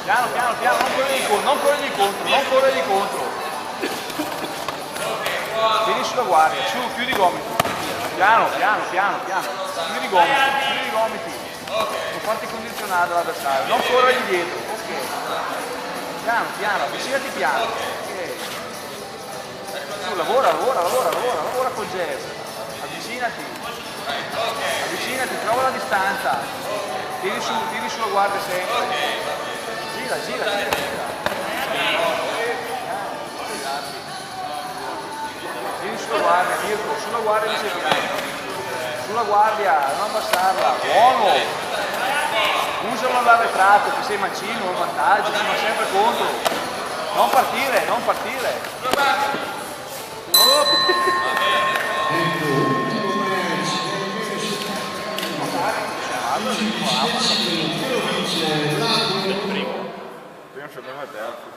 Piano, piano, piano, non correre di contro, non correre di contro, non correre di contro. Vieni sulla guardia, su, chiudi i gomiti. Piano, piano, piano, piano. Chiudi i gomiti. Non farti condizionare dall'avversario, non correre indietro. Ok. Piano, piano, avvicinati piano. Ok. Su, lavora col gesto. Avvicinati, trova la distanza. Tiri sulla guardia sempre. Gira. Tiri sulla guardia, Mirko, sulla guardia dice piano. Sulla guardia, non abbassarla. Buono! Usalo all'arretrato, che sei mancino, un vantaggio, sono sempre contro. Non partire. Prima